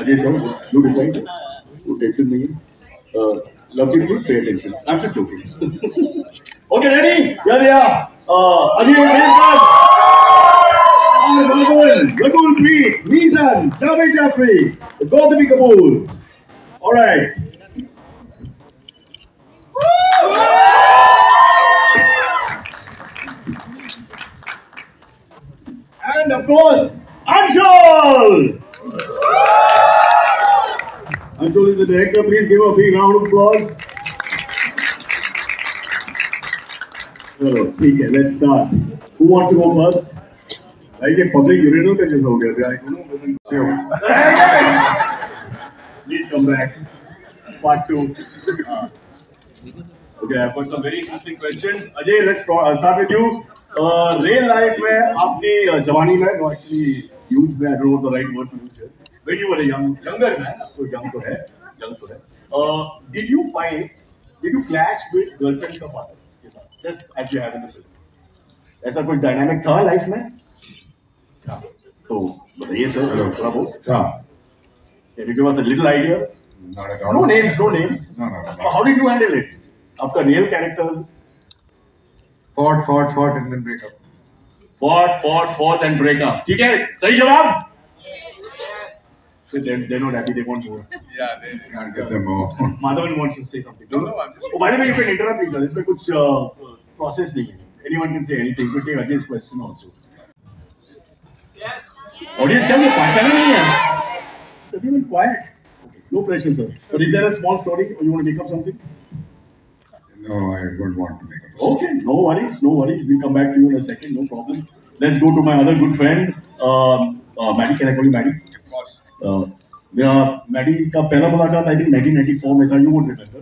Ajay sir, you decide. No tension nahi hai. Lovely, please pay attention. I'm just joking. Okay, ready? Yeah, they are. Ajay, Rakul Preet, Mizan, Javed Jafri, Gautami Kapoor. All right. And of course, Anshul! Anshul is the director. Please give a big round of applause. Okay, let's start. Who wants to go first? Like a public urinal का जैसा हो गया I don't know. Please come back. Part 2. Okay, I've got some very interesting questions. Ajay, let's start with you. Real life में आपकी जवानी में, no actually youth में, I don't know what the right word to use here. When you were a younger man, तो young तो है. Did you clash with girlfriends का fathers के साथ, just as you have in the film? ऐसा कुछ dynamic था life में? हाँ. तो बताइए sir, थोड़ा बहुत. हाँ. Can you give us a little idea? Not at all. No names. No. How did you handle it? आपका real character? Fought and then break up. Fought and break up. ठीक है, सही जवाब? They're not happy. They want more. Yeah, they can't get them more. Madhavan wants to say something. No, I'm just. Oh, by the way, you can interrupt each other. इसमें कुछ process नहीं है. Anyone can say anything. You can take Ajay's question also. Yes. Audience क्या ये पहचान नहीं है? So they were quiet. Okay, no pressure, sir. But is there a small story or you want to make up something? No, I don't want to make up. Okay, no worries. We'll come back to you in a second, no problem. Let's go to my other good friend, Maddie. Can I call you Maddie? Of course. Maddie का पहला मुलाकात I think 1994 में था. You won't remember.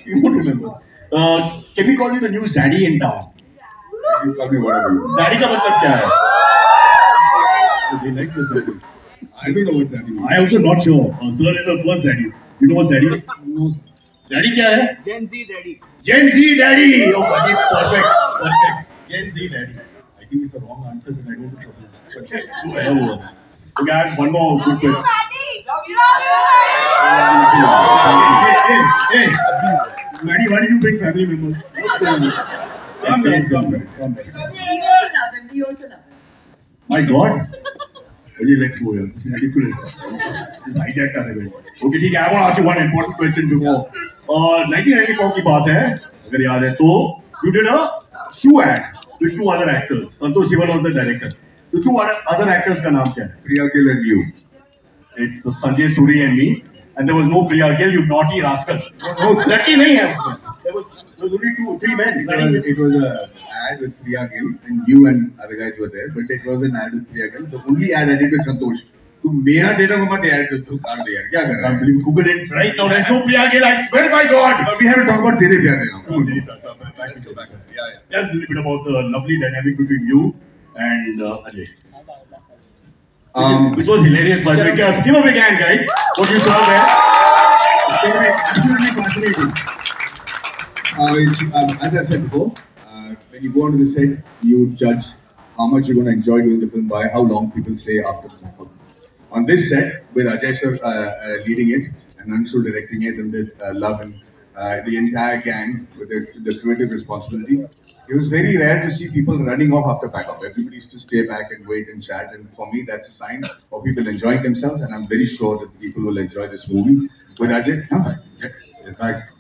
You won't remember. Can we call you the new Zaddy in town? You call me whatever you want. Zaddy का मतलब क्या है? They like the Zaddy. I don't know what that means. I also not sure. Sir is the first Zaddy. You know what Zaddy is? No, sir. Zaddy क्या है? Gen Z Daddy. Gen Z Daddy. Oh, perfect. Gen Z Daddy. I think it's the wrong answer, but I don't know. Okay, I have one more good question. Hey, Maddie, why did you bring family members? What's going on? Come back. We also love him. My God. Okay, let's go here. This is ridiculous. This hijacked out of it. Okay, ठीक है. I want to ask you one important question before. 1994 की बात है, अगर याद है तो you did a shoe ad with 2 other actors. Santosh Sivan was the director. The 2 other actors का नाम क्या है? Priya Gill and you. It's Sanjay Suri and me. And there was no Priya Gill, you naughty rascal. No, लड़की नहीं है उसमें. There was only 3 men. It was a ad with Priya Gill and you and other guys were there, but it was an ad with Priya Gill. The only ad I did with Santosh. तू मेरा देना को मत यार तो काट दे यार क्या कर रहा है? Google it right now. There's no Priya Gill. I swear by God. But we have to talk about तेरे प्यार देना. Come on. Let's go back. Yeah. Just a little bit about the lovely dynamic between you and Ajay. Which was hilarious, by the way. Give a big hand, guys. What you saw there. Absolutely fascinating. As I've said before, when you go onto the set, you judge how much you're going to enjoy doing the film by how long people stay after the wrap up. On this set, with Ajay sir leading it and Anshul directing it, and with Love and the entire gang with the creative responsibility, it was very rare to see people running off after backup. Everybody used to stay back and wait and chat, and for me, that's a sign of people enjoying themselves, and I'm very sure that people will enjoy this movie with Ajay. No? In fact,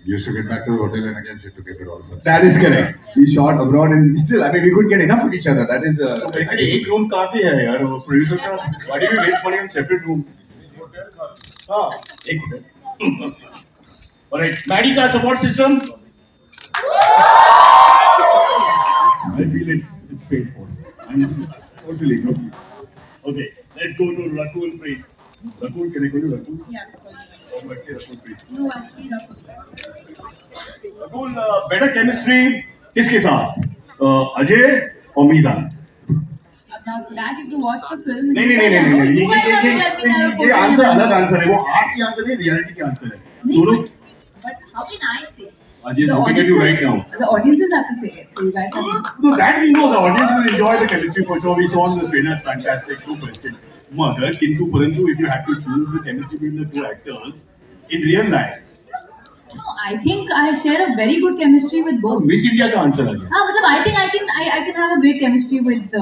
we used to get back to the hotel and again sit together all of us. That is correct. We shot abroad and still, I mean, we couldn't get enough of each other. That is. So basically, एक room काफी है यार. Producer साहब, why did you waste money on separate rooms? हाँ, एक hotel. Alright, Maddie का support system. I feel it's paid for. Totally. Okay, let's go to Rakul Preet. Rakul, can I call you Rakul? Yeah. Or do I say Rakul Preet? No, actually Rakul. Rakul, better chemistry किसके साथ? अजय और मीज़ान. Now for that you have to watch the film. नहीं. ये answer अलग answer है. वो art की answer है, रियलिटी की आंसर है. दोनों. But how can I say? Ajay is looking at you right now. The audiences have to say it, so you guys have to. So that we know the audience will enjoy the chemistry for sure. We saw in the trailers, fantastic, no question. Mother, Kintu Parantu, if you had to choose the chemistry between the two actors in real life. No, I think I share a very good chemistry with both. Miss India का answer आ गया. हाँ, मतलब I think I can have a great chemistry with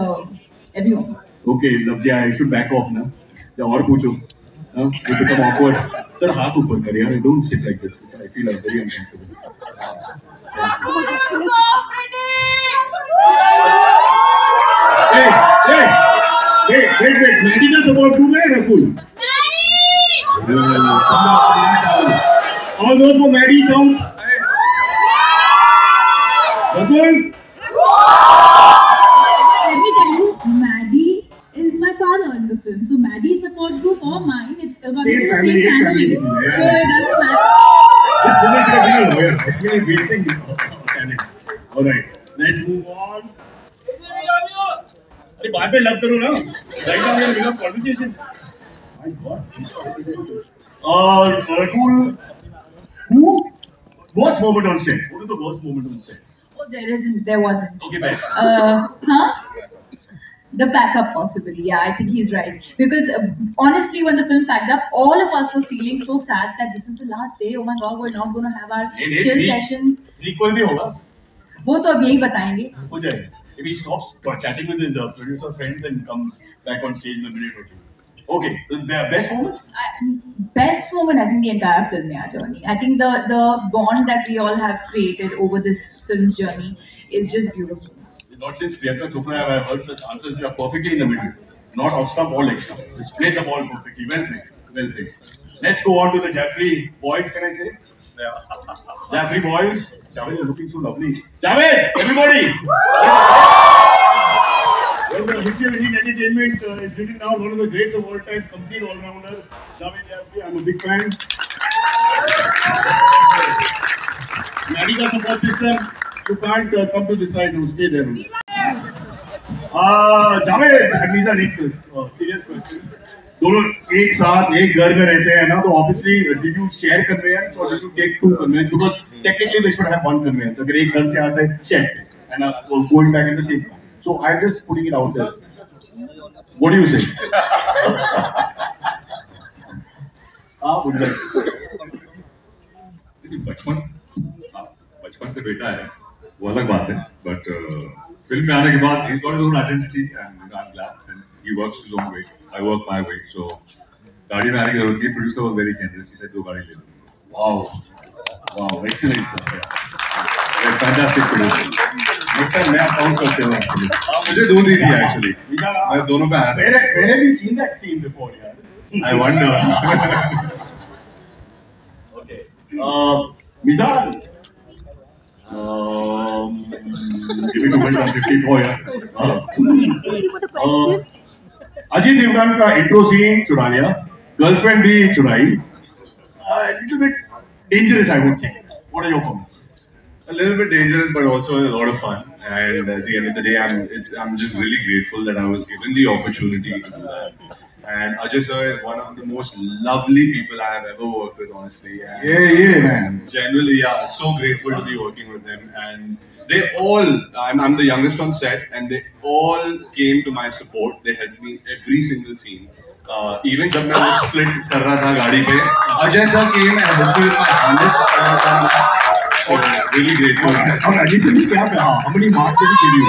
everyone. Okay, Lavji, I should back off now. या और पूछो. You become awkward. Sir, हाथ ऊपर कर यार. Don't sit like this. I feel very uncomfortable. So pretty. Hey, hey, wait. Maddie का support क्यों है Rakul? Maddie. All those for Maddie sound. Ragul. Let me tell you, Maddie is my father in the film. So Maddie's support group or mine, it's going to be the same family. Yeah. So it doesn't matter. This woman should have been a lawyer. I feel like wasting talent. All right, let's move on. अरे बाद में love करो ना. Right now we are in a conversation. My God. Ragul. Who? Worst moment on set. What is the worst moment on set? Oh, there wasn't. Okay, best. The backup possibly. Yeah, I think he's right. Because honestly, when the film packed up, all of us were feeling so sad that this is the last day. Oh my God, we're not going to have our chill sessions. Prequel भी होगा. वो तो अब यही बताएंगे. हो जाएगा. If he stops chatting with his producer friends and comes back on stage in a minute or two. Okay, so the best moment? Best moment, I think the entire film, yeah, journey. I think the bond that we all have created over this film's journey is just beautiful. Not since Priyanka Chopra have I heard such answers. You are perfectly in the middle. Not off stump or leg stump. Just played the ball perfectly. Well played. Well played. Let's go on to the Jaffrey boys, can I say? Yeah. Jaffrey boys. Javed is looking so lovely. Javed, everybody! Well, the history of Indian entertainment is written down. One of the greats of all time, complete all-rounder. Javed Jaffrey, I'm a big fan. Maddie ka support system. You can't come to this side. No, stay there. Javed, Nizan, एक serious question. दोनों एक साथ एक घर में रहते हैं ना, तो obviously did you share conveyance or did you take two conveyance? Because technically they should have one conveyance. अगर एक घर से आते हैं shared and going back in the same car. So I'm just putting it out there. What do you say? बचपन से बेटा है वो अलग बात है बट फिल्म में आने के बाद he's got his own identity and I'm glad and he works his own way I work my way so गाड़ी में आने की जरूरत नहीं producer was very generous he said दो गाड़ी ले लो Wow, excellent sir. Fantastic producer. Next time मैं अकाउंट करते हुए मुझे दो दी थी actually मैं दोनों पे आया था मैंने भी seen that scene before यार. I wonder. Okay. Mizan. Give me 2 minutes. I'm 54 yeah. Ajay Devgan का इंट्रो सीन चुरा लिया, गर्लफ्रेंड भी चुराई. A little bit dangerous, I would think. What are your comments? A little bit dangerous, but also a lot of fun. And at the end of the day, I'm just really grateful that I was given the opportunity to do that. And Ajay sir is one of the most lovely people I have ever worked with, honestly. And Yeah, man. genuinely, yeah, so grateful to be working with him. And they all, I'm the youngest on set, and they all came to my support. They helped me every single scene. Even जब मैं वो split कर रहा था गाड़ी पे, Ajay sir came and helped me with my harness. So really grateful. और अजय से भी क्या कहा? How many marks did he give you?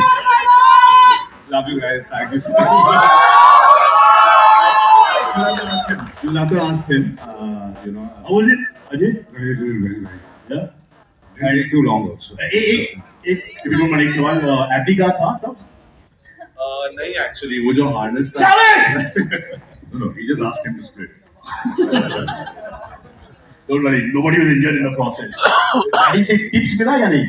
Love you guys. Thank you so much. You'll have to ask him. You know. How was it, Ajay? Very, very, very. Yeah. And too long also. if you don't mind एक सवाल, एप्पी का था तब? नहीं actually वो जो harness था. No, he just asked him to split. Don't worry, nobody was injured in the process. Daddy said tips मिला या नहीं?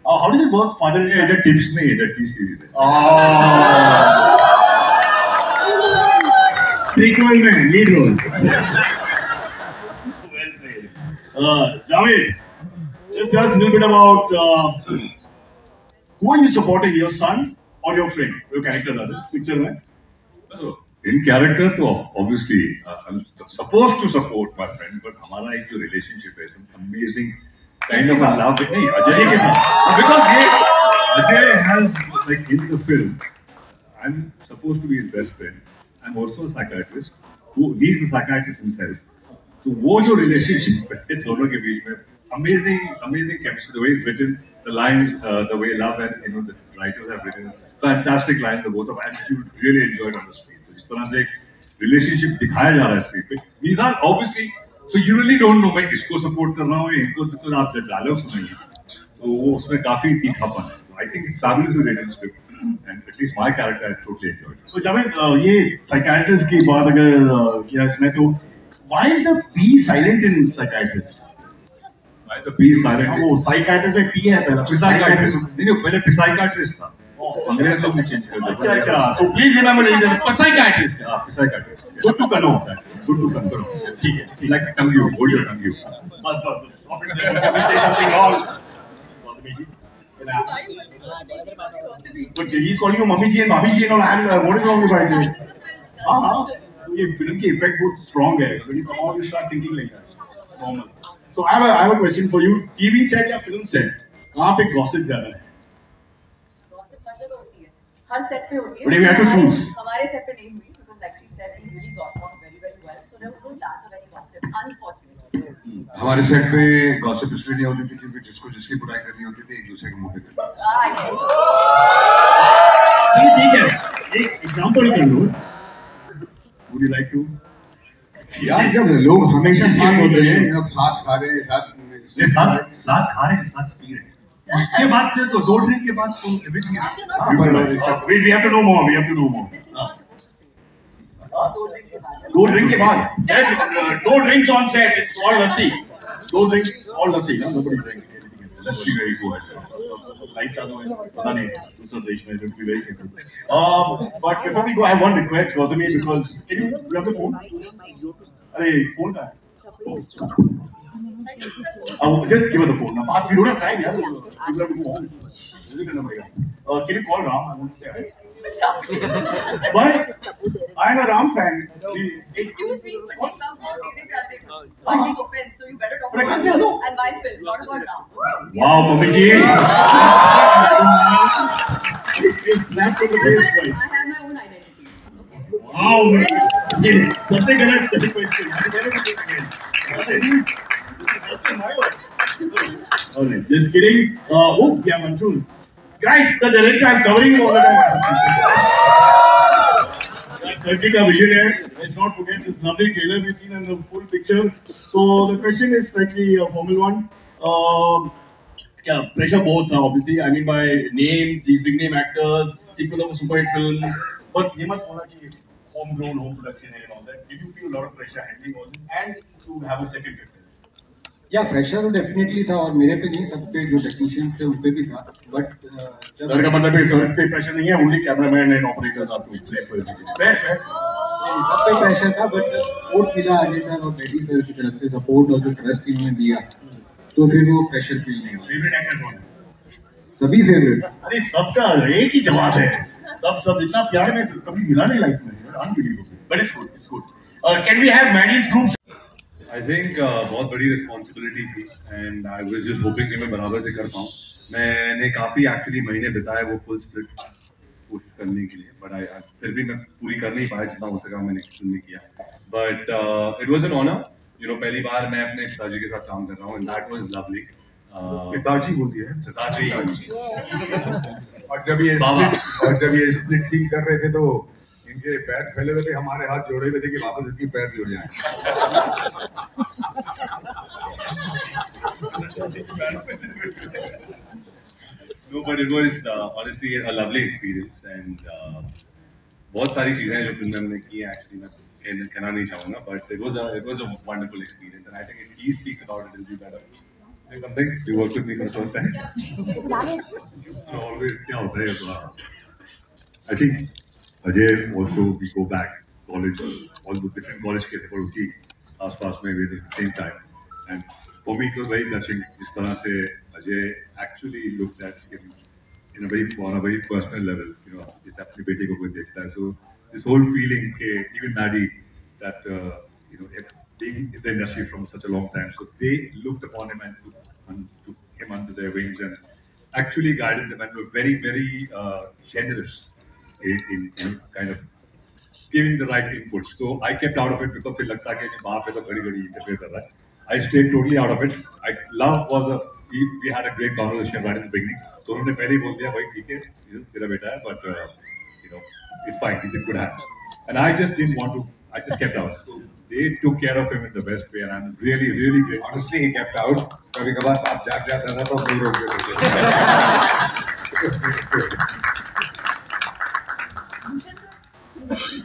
How does it work? Father and son? tips नहीं, the T series है. Prequel में lead role. Well played. Javed, just tell us a little bit about who are you supporting, your son or your friend, your character rather, picture में? In character, तो obviously I'm supposed to support my friend, but हमारा एक जो relationship है, some amazing kind of a love. नहीं अजय के साथ. because Ajay has like in the film, I'm supposed to be his best friend. I'm also a psychiatrist who needs a psychiatrist himself. तो वो जो relationship है दोनों के बीच में amazing chemistry. The way it's written, the lines, the way love and the writers have written fantastic lines. The both of and you really enjoy it on the screen. तो जिस तरह से एक relationship दिखाया जा रहा है screen पे, Mizan obviously, so you really don't know मैं किसको support कर रहा हूँ या इनको तो आप जब dialogue सुनेंगे तो वो उसमें काफी तीखापन है. I think it's fabulously written script. And at least my character I totally enjoyed it. So Javed, ये psychiatrist की बात अगर किया इसमें तो why is the P silent in psychiatrist? Why the P silent? वो psychiatrist में P है पहला. Psychiatrist नहीं पहले psychiatrist था. अंग्रेज लोग ने चेंज कर दिया. अच्छा. So please remember ladies and gentlemen, psychiatrist. Psychiatrist. Good to know. Good to know. ठीक है. Like tongue you, hold your tongue you. बस. Stop it there. Can we say something wrong? But he's calling you Mummy ji and Bhabhi ji and all. And what is wrong if I say? हाँ. ये film की effect बहुत strong है. When you come out, you start thinking like that. It's normal. So I have a question for you. TV set या film set? कहाँ पे gossip ज़्यादा है? Gossip मतलब होती है. हर set पे होती है. But if you have to choose. हमारे set पे नहीं हुई because like she said we really got on very well. So there was no chance of any gossip. Unfortunately. हमारे सेट पे गॉसिप इसलिए नहीं होती थी क्योंकि जिसको जिसकी बुराई करनी होती थी एक दूसरे के मुंह पे करनी. ठीक है. एक एग्जांपल कर लो. Would you like to? यार जब लोग हमेशा साथ होते हैं, जब साथ खा रहे हैं, साथ खा रहे हैं, साथ पी रहे हैं. उसके बाद तो 2 ड्रिंक के बाद तो everything is. We have to know more. We have to know more. 2 drink के बाद. No drinks on set. It's all lassi. 2 drinks, all lassi. No? Nobody drink anything else. Lassi very good. Lights are going. पता नहीं. दूसरा देश में have to be very careful. But before we go, I have one request, Gautami, because can you have the phone? अरे phone कहाँ है? Just give her the phone. Now fast. We don't have time, यार. We have to go home. जल्दी करना पड़ेगा. Can you call Ram? I want to say hi. But I'm a Ram fan. Excuse me, but he comes on Dede Pyar De Karo. So I take offense. So you better talk But I about can't say hello. and my film, not about Ram. Wow, Mummy ji. You snapped on the face, I guys. have my own identity. Okay. Wow, ये सबसे गलत question. This is my word. Alright, just kidding. Oh, yeah, Mansoor. Guys, the director, I'm covering all the time. That's Sarji ka vision hai. Let's not forget this lovely trailer we've seen and the full picture. So the question is slightly Formula 1. Yeah, pressure both now, obviously. I mean, by name, these big name actors, sequel of a super hit film. But ये मत बोलना कि homegrown, home production and all that. Did you feel a lot of pressure handling all this and to have a second success? या pressure definitely था और मेरे पे नहीं, सब पे जो टेक्नीशियंस थे उन पे भी था. बट सर का मतलब है सर पे प्रेशर नहीं है, only cameraman and operators are to play for fair सब पे प्रेशर था. बट सपोर्ट मिला अजय सर और बेटी सर की तरफ से, सपोर्ट और जो ट्रस्ट इन्होंने दिया, तो फिर वो प्रेशर फील नहीं हुआ. फेवरेट एक्टर कौन है? सभी फेवरेट. अरे सबका एक ही जवाब है. सब इतना प्यार में कभी मिला नहीं लाइफ में. Unbelievable. But it's good. Can we have Maddie's group? I think बहुत बड़ी रिस्पॉन्सिबिलिटी थी and I was just hoping कि मैं बराबर से कर पाऊँ. मैंने काफ़ी एक्चुअली महीने बिताए वो फुल स्प्लिट कोशिश करने के लिए, बट फिर भी मैं पूरी कर नहीं पाया. जितना हो सका मैंने फिल्म किया. But it was an honour. पहली बार मैं अपने पिताजी के साथ काम कर रहा हूँ एंड दैट वाज लवली. पिताजी बोल दिया है. पिताजी. और जब ये स्प्लिट सीन कर रहे थे तो इनके पैर फैले हुए थे, हमारे हाथ जोड़े हुए थे कि वापस इनके पैर जुड़ जाएं. No, but it was honestly a lovely experience and बहुत सारी चीजें जो फिल्म में हमने की हैं एक्चुअली मैं कहना नहीं चाहूँगा, but it was a wonderful experience and I think if he speaks about it, it'll be better. Say something. You worked with me for the first time. Always क्या होता है? I think Ajay also we go back college, all the different college के थे पर उसी आसपास में we at the same time, and for me it was very touching जिस तरह से Ajay actually looked at him on a very personal level, जिस अपने बेटे को कोई देखता है. So this whole feeling के even Maddie that being in the industry from such a long time, so they looked upon him and took him under their wings and actually guided them and were very, very generous in kind of giving the right inputs. So I kept out of it because फिर लगता कि वहाँ पे तो घड़ी interfere कर रहा है. I stayed totally out of it. Love was we had a great conversation right in the beginning. So उन्होंने पहले ही बोल दिया भाई ठीक है तेरा बेटा है but it's fine, he's in good hands. And I just didn't want to. I just kept out. So they took care of him in the best way, and I'm really, really grateful. Honestly, he kept out. कभी कभार आप जाग जाता था तो हम लोग रोक देते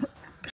थे.